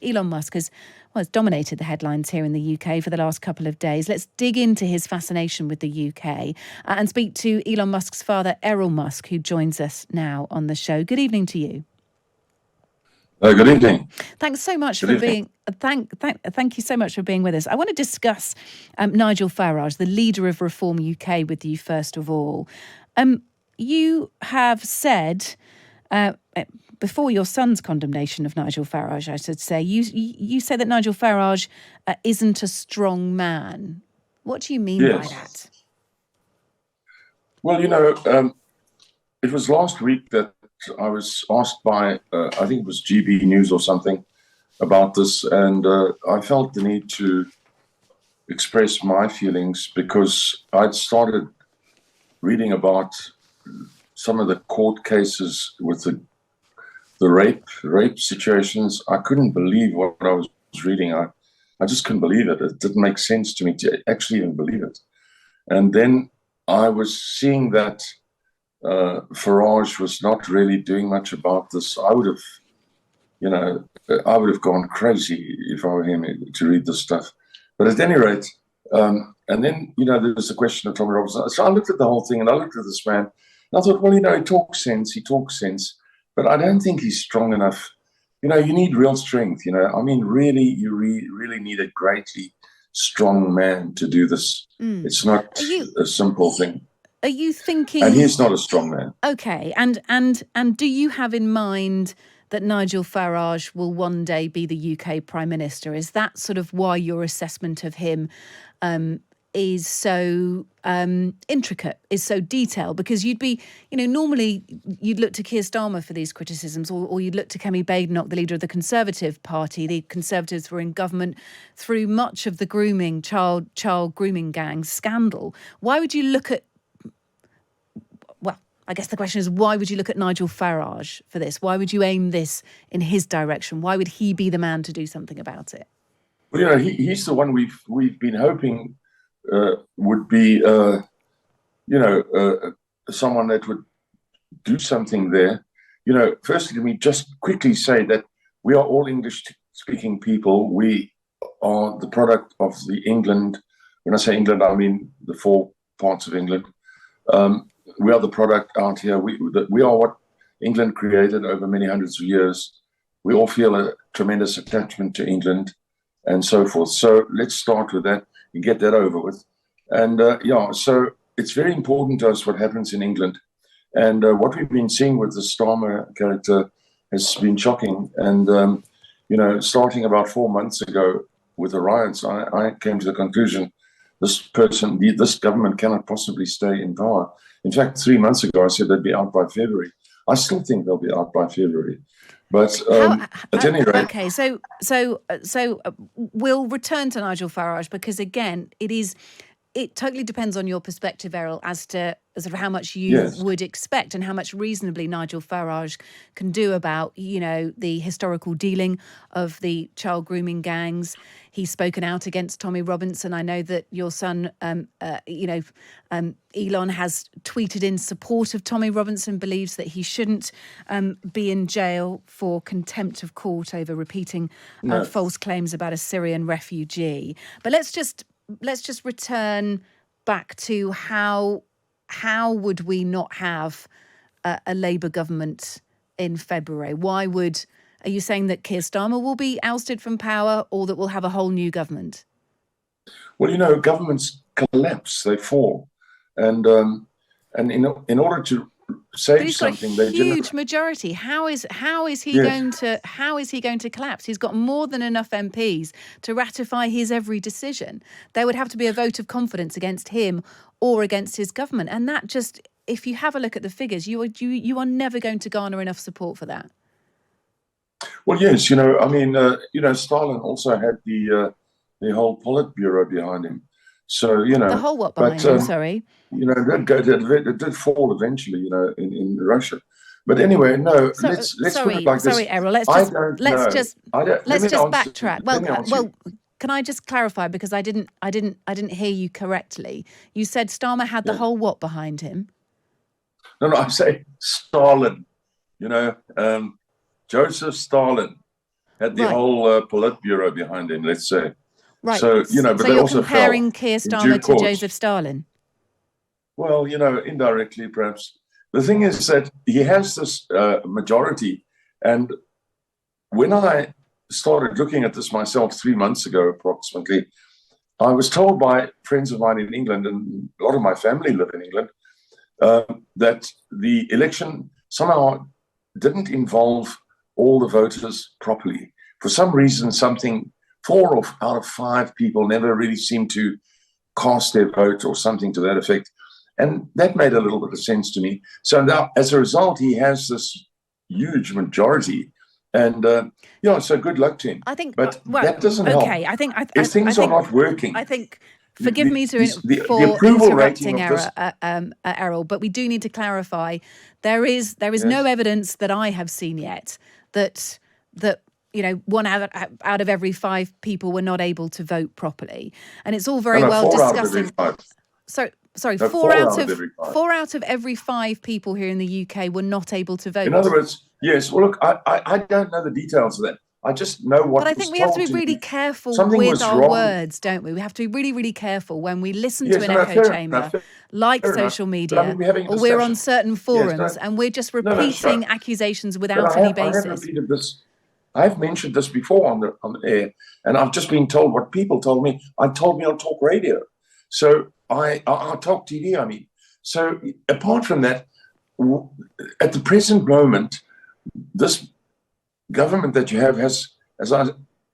Elon Musk has dominated the headlines here in the UK for the last couple of days. Let's dig into his fascination with the UK and speak to Elon Musk's father, Errol Musk, who joins us now on the show. Good evening to you. Good evening. Thanks so much for being. Thank you so much for being with us. I want to discuss Nigel Farage, the leader of Reform UK, with you first of all. You have said before your son's condemnation of Nigel Farage, I should say, you say that Nigel Farage isn't a strong man. What do you mean by that? Well, it was last week that I was asked by, I think it was GB News or something, about this, and I felt the need to express my feelings because I'd started reading about some of the court cases with the rape situations. I couldn't believe what I was reading. I just couldn't believe it. It didn't make sense to me to actually even believe it. And then I was seeing that Farage was not really doing much about this. I would have gone crazy if I were him to read this stuff. But at any rate, and then, there was the question of Tommy Robinson. So I looked at the whole thing and I looked at this man and I thought, well, he talks sense, but I don't think he's strong enough. You need real strength, really, you really need a greatly strong man to do this. It's not a simple thing. Are you thinking? And he's not a strong man. Okay, and do you have in mind that Nigel Farage will one day be the UK Prime Minister? Is that sort of why your assessment of him is so intricate, is so detailed? Because you'd be, normally you'd look to Keir Starmer for these criticisms, or you'd look to Kemi Badenoch, the leader of the Conservative Party. The Conservatives were in government through much of the child grooming gang scandal. Why would you look at? I guess the question is, why would you look at Nigel Farage for this? Why would you aim this in his direction? Why would he be the man to do something about it? Well, he's the one we've been hoping would be, someone that would do something there. Firstly, let me just quickly say that we are all English-speaking people. We are the product of the England. When I say England, I mean the four parts of England. We are the product out here. We are what England created over many hundreds of years. We all feel a tremendous attachment to England and so forth. So let's start with that and get that over with. And so it's very important to us what happens in England. And what we've been seeing with the Starmer character has been shocking. And, starting about 4 months ago with the riots, I came to the conclusion this government cannot possibly stay in power. In fact, 3 months ago, I said they'd be out by February. I still think they'll be out by February. But at any rate... Okay, so we'll return to Nigel Farage because, again, it totally depends on your perspective, Errol, as to sort of how much you would expect and how much reasonably Nigel Farage can do about, the historical dealing of the child grooming gangs. He's spoken out against Tommy Robinson. I know that your son, Elon, has tweeted in support of Tommy Robinson, believes that he shouldn't be in jail for contempt of court over repeating false claims about a Syrian refugee. But let's just return back to how would we not have a Labour government in February? Are you saying that Keir Starmer will be ousted from power or that we'll have a whole new government? Well, governments collapse, they fall. And in order to say something, they huge majority. How is he going to collapse? He's got more than enough MPs to ratify his every decision. There would have to be a vote of confidence against him or against his government, and that just, if you have a look at the figures, you are never going to garner enough support for that. Well, yes, Stalin also had the whole Politburo behind him. So the whole what behind him? Sorry. It did fall eventually, in Russia. But anyway, no. Let's put it like this. Sorry, Errol. Let's just backtrack. Well, can I just clarify, because I didn't hear you correctly. You said Starmer had the whole what behind him? No, I say Stalin. Joseph Stalin. had the Right. whole Politburo behind him, let's say. Right. So, but so they you're also comparing fell Keir in Starmer due to course. Joseph Stalin? Well, indirectly, perhaps. The thing is that he has this majority. And when I started looking at this myself 3 months ago, approximately, I was told by friends of mine in England, and a lot of my family live in England, that the election somehow didn't involve all the voters properly. For some reason, 4 out of 5 people never really seemed to cast their vote or something to that effect. And that made a little bit of sense to me. So now, as a result, he has this huge majority. And, so good luck to him. I think, but that doesn't help. Okay, I think if things are not working. I think. Forgive me for approval interrupting, rating Errol, but we do need to clarify. There is no evidence that I have seen yet that 1 out of every 5 people were not able to vote properly, and it's all very well discussing. Sorry, 4 out of every 5 people here in the UK were not able to vote. In other words, yes. Well, look, I don't know the details of that. I just know what. But I think we have to be really careful with our words, don't we? We have to be really, really careful when we listen to an echo chamber, like social media, or we're on certain forums, and we're just repeating accusations without any basis. I have repeated this. I've mentioned this before on the air, and I've just been told what people told me. Told me on talk radio, so I talk TV. I mean, so apart from that, at the present moment, this government that you have has, as I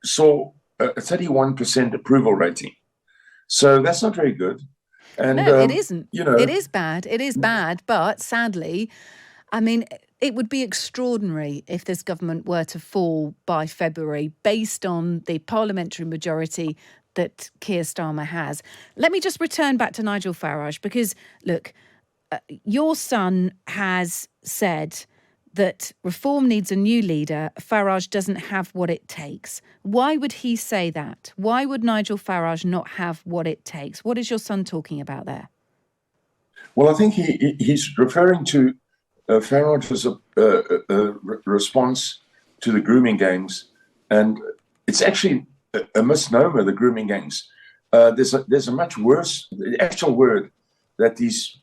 saw, a 31% approval rating. So that's not very good. And no, it isn't. It is bad. It is bad. But sadly, I mean, it would be extraordinary if this government were to fall by February based on the parliamentary majority that Keir Starmer has. Let me just return back to Nigel Farage, because, look, your son has said that reform needs a new leader. Farage doesn't have what it takes. Why would he say that? Why would Nigel Farage not have what it takes? What is your son talking about there? Well, I think he's referring to Farage's response to the grooming gangs. And it's actually a misnomer, the grooming gangs. There's a much worse, the actual word that these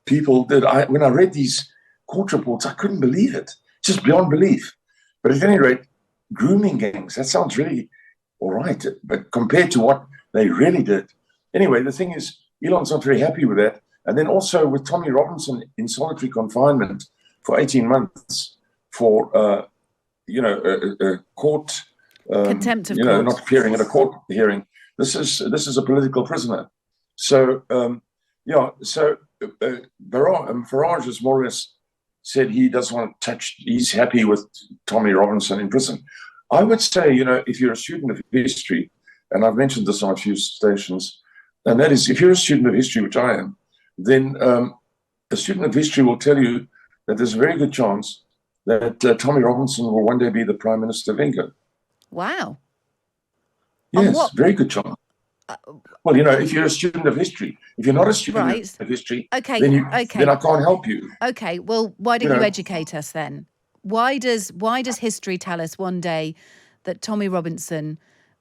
people did. When I read these court reports, I couldn't believe it. Just beyond belief. But at any rate, grooming gangs, that sounds really all right. But compared to what they really did. Anyway, the thing is, Elon's not very happy with that. And then also with Tommy Robinson in solitary confinement for 18 months for, a court, contempt of court. Not appearing at a court hearing. This is a political prisoner. So, Farage is more or less said he doesn't want to touch, he's happy with Tommy Robinson in prison. I would say, if you're a student of history, and I've mentioned this on a few stations, and that is, if you're a student of history, which I am, then a student of history will tell you that there's a very good chance that Tommy Robinson will one day be the Prime Minister of England. Wow. Yes, very good chance. Well, if you're a student of history, if you're not a student of history, then I can't help you. Okay, well, why don't you educate us then? Why does history tell us one day that Tommy Robinson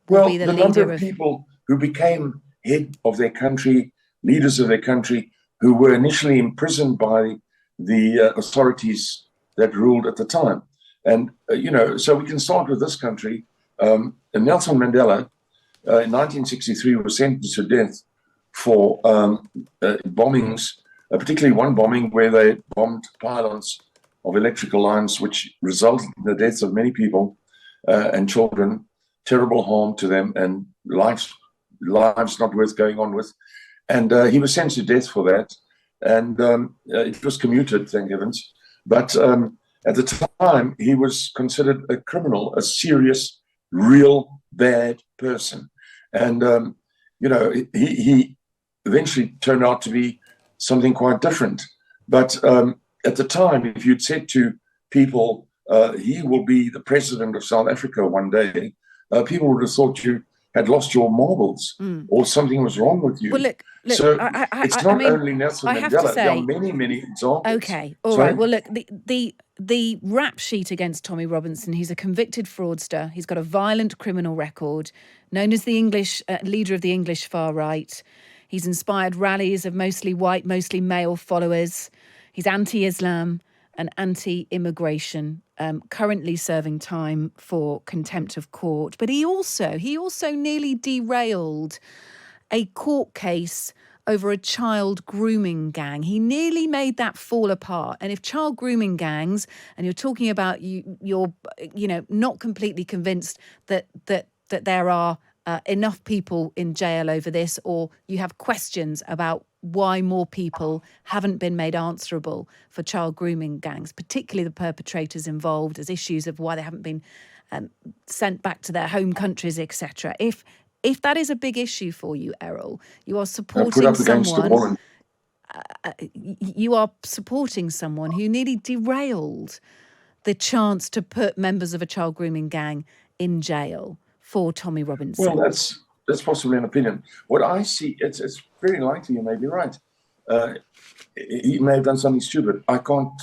will be the leader of... the number of people who became head of their country, leaders of their country, who were initially imprisoned by the authorities that ruled at the time. And, so we can start with this country. Nelson Mandela, in 1963, was sentenced to death for bombings, particularly one bombing where they bombed pylons of electrical lines, which resulted in the deaths of many people and children, terrible harm to them, and lives not worth going on with. And he was sentenced to death for that. And it was commuted, thank heavens. But at the time, he was considered a criminal, a serious, real bad person. And, he eventually turned out to be something quite different. But at the time, if you'd said to people, he will be the president of South Africa one day, people would have thought you had lost your marbles or something was wrong with you. Well, look, so it's not I mean, only Nelson I have to Mandela. There are say, many examples. okay, all right. Well, look, the rap sheet against Tommy Robinson, he's a convicted fraudster. He's got a violent criminal record, known as the English leader of the English far right. He's inspired rallies of mostly white, mostly male followers. He's anti-Islam and anti-immigration, currently serving time for contempt of court. But he also nearly derailed a court case over a child grooming gang. He nearly made that fall apart. And if child grooming gangs, and you're talking about you're not completely convinced that there are enough people in jail over this, or you have questions about why more people haven't been made answerable for child grooming gangs, particularly the perpetrators involved, as issues of why they haven't been sent back to their home countries, etc. If that is a big issue for you, Errol, you are supporting someone. You are supporting someone who nearly derailed the chance to put members of a child grooming gang in jail for Tommy Robinson. Well, that's possibly an opinion. What I see, it's very likely you may be right. He may have done something stupid. I can't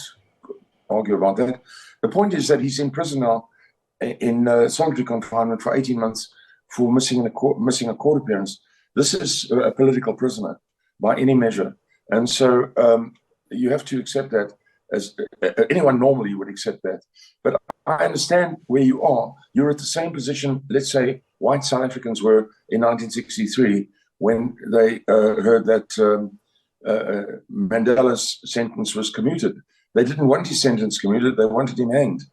argue about that. The point is that he's in prison now in solitary confinement for 18 months for missing a court appearance. This is a political prisoner by any measure. And so you have to accept that, as anyone normally would accept that. But I understand where you are. You're at the same position, let's say, white South Africans were in 1963 when they heard that Mandela's sentence was commuted. They didn't want his sentence commuted, they wanted him hanged.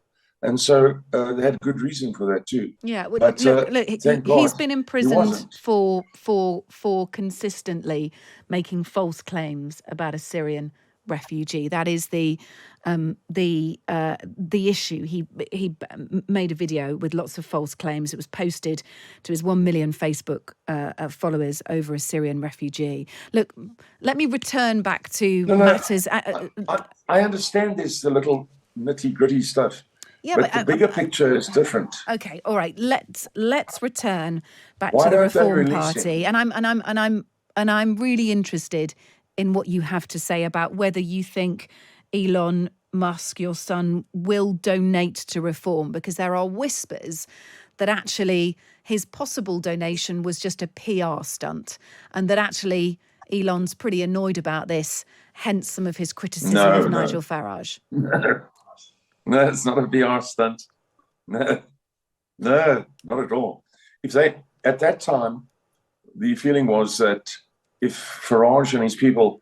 And so they had good reason for that too. Yeah, well, but, look, he's been imprisoned for consistently making false claims about a Syrian refugee. That is the issue. He made a video with lots of false claims. It was posted to his 1 million Facebook followers over a Syrian refugee. Look, let me return back to matters. I understand this, the little nitty-gritty stuff. Yeah, but the bigger picture is different. Okay, all right. Let's return back to the Reform Party, and I'm really interested in what you have to say about whether you think Elon Musk, your son, will donate to Reform, because there are whispers that actually his possible donation was just a PR stunt, and that actually Elon's pretty annoyed about this. Hence, some of his criticism of Nigel Farage. No, it's not a PR stunt. No, not at all. At that time, the feeling was that if Farage and his people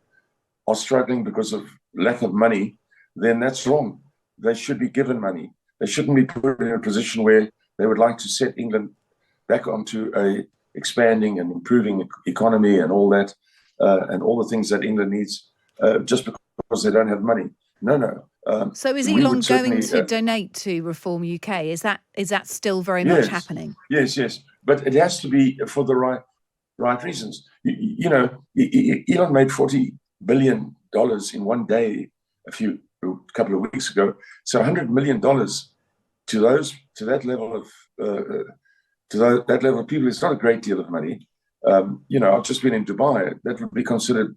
are struggling because of lack of money, then that's wrong. They should be given money. They shouldn't be put in a position where they would like to set England back onto a expanding and improving economy and all that, and all the things that England needs, just because they don't have money. No. So is Elon going to donate to Reform UK? Is that still very much happening? Yes. But it has to be for the right reasons. Elon made $40 billion in one day a couple of weeks ago. So $100 million to that level of people, it's not a great deal of money. I've just been in Dubai. That would be considered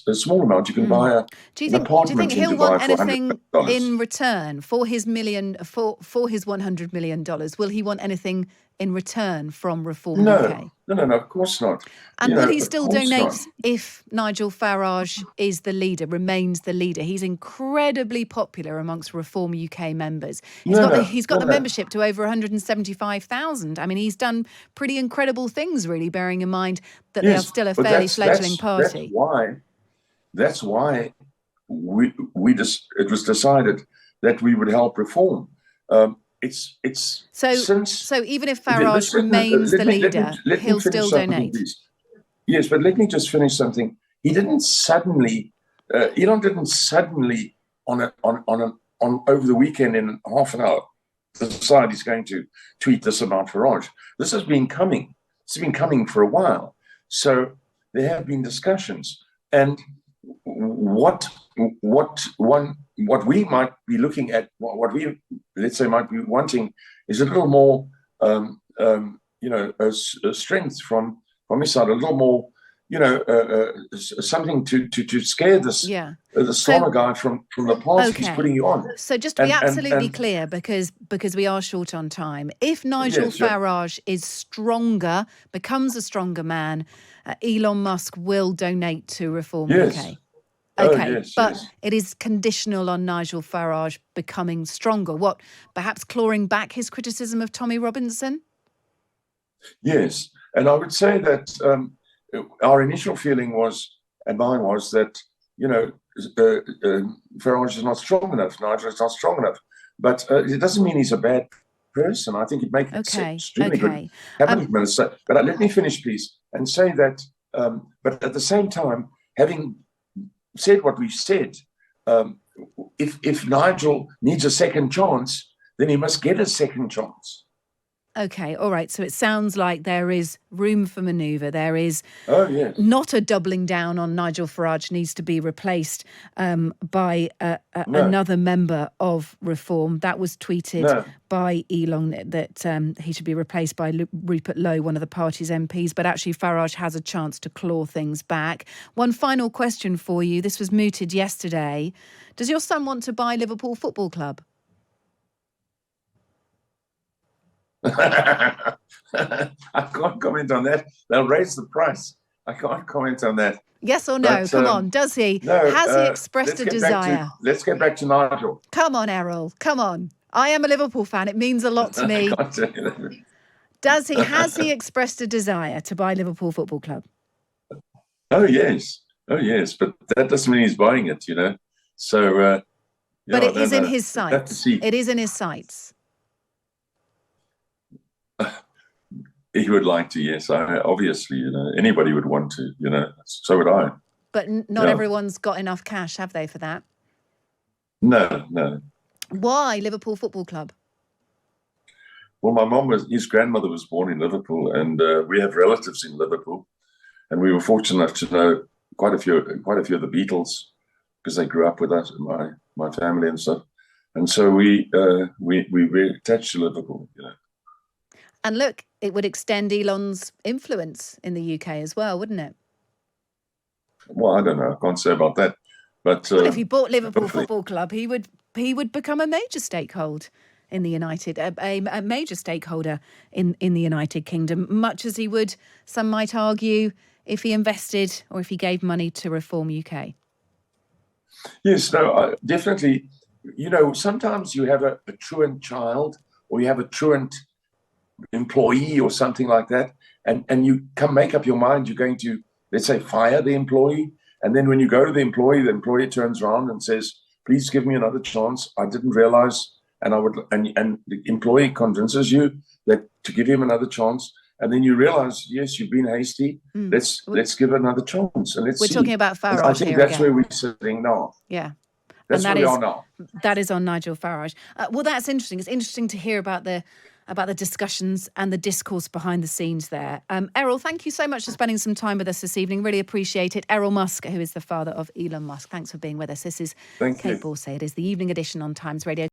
a small amount. You can buy an apartment. Do you think he'll want anything in return for his $100 million? Will he want anything in return from Reform UK? No, of course not. And will he still donate if Nigel Farage remains the leader? He's incredibly popular amongst Reform UK members. He's got the membership to over 175,000. I mean, he's done pretty incredible things, really, bearing in mind that they are still a fairly fledgling party. That's why it was decided that we would help Reform. So even if Farage remains the leader, he'll still donate. Yes, but let me just finish something. He didn't suddenly. Elon didn't suddenly on over the weekend in half an hour decide he's going to tweet this about Farage. This has been coming. It's been coming for a while. So there have been discussions, and what we might be looking at, what we, let's say, might be wanting is a little more a strength from his side, a little more, something to scare this the Stormer guy from the path he's putting you on. So just to be absolutely clear, because we are short on time, if Nigel Farage is stronger, becomes a stronger man, Elon Musk will donate to Reform UK. Okay, but it is conditional on Nigel Farage becoming stronger. What, perhaps clawing back his criticism of Tommy Robinson? Yes, and I would say that our initial feeling was, and mine was, that, Farage is not strong enough, Nigel is not strong enough. But it doesn't mean he's a bad person. I think he'd make an extremely good cabinet minister. But let me finish, please, and say that, but at the same time, having said what we've said, if Nigel needs a second chance, then he must get a second chance. Okay, all right. So it sounds like there is room for manoeuvre. There is not a doubling down on Nigel Farage needs to be replaced by another member of Reform. That was tweeted by Elon, that he should be replaced by Rupert Lowe, one of the party's MPs. But actually, Farage has a chance to claw things back. One final question for you. This was mooted yesterday. Does your son want to buy Liverpool Football Club? I can't comment on that. They'll raise the price. I can't comment on that. Yes or no? Come on. Does he? No, has he expressed a desire? Let's get back to Nigel. Come on, Errol. Come on. I am a Liverpool fan. It means a lot to me. Does he? Has he expressed a desire to buy Liverpool Football Club? Oh yes. But that doesn't mean he's buying it, So. But it is in his sights. It is in his sights. He would like to, yes. Obviously, anybody would want to, so would I. But not everyone's got enough cash, have they, for that? No. Why Liverpool Football Club? Well, my mom his grandmother was born in Liverpool, and we have relatives in Liverpool, and we were fortunate enough to know quite a few of the Beatles, because they grew up with us, my family and stuff, and so we were attached to Liverpool, And look, it would extend Elon's influence in the UK as well, wouldn't it? Well, I don't know. I can't say about that. But if he bought Liverpool Football Club, he would become a major stakeholder in the a major stakeholder in the United Kingdom, much as he would, some might argue, if he invested or if he gave money to Reform UK. Yes, no, definitely. Sometimes you have a truant child, or you have a truant employee or something like that, and you make up your mind you're going to, let's say, fire the employee, and then when you go to the employee turns around and says, please give me another chance, I didn't realize, and the employee convinces you that to give him another chance, and then you realize, yes, you've been hasty, let's give it another chance, and let's see. We're talking about Farage. I think that's where we're sitting now. Yeah. That's where we are now. That is on Nigel Farage. Well, that's interesting. It's interesting to hear about the discussions and the discourse behind the scenes there. Errol, thank you so much for spending some time with us this evening. Really appreciate it. Errol Musk, who is the father of Elon Musk. Thanks for being with us. This is Kate Borsay. It is the evening edition on Times Radio.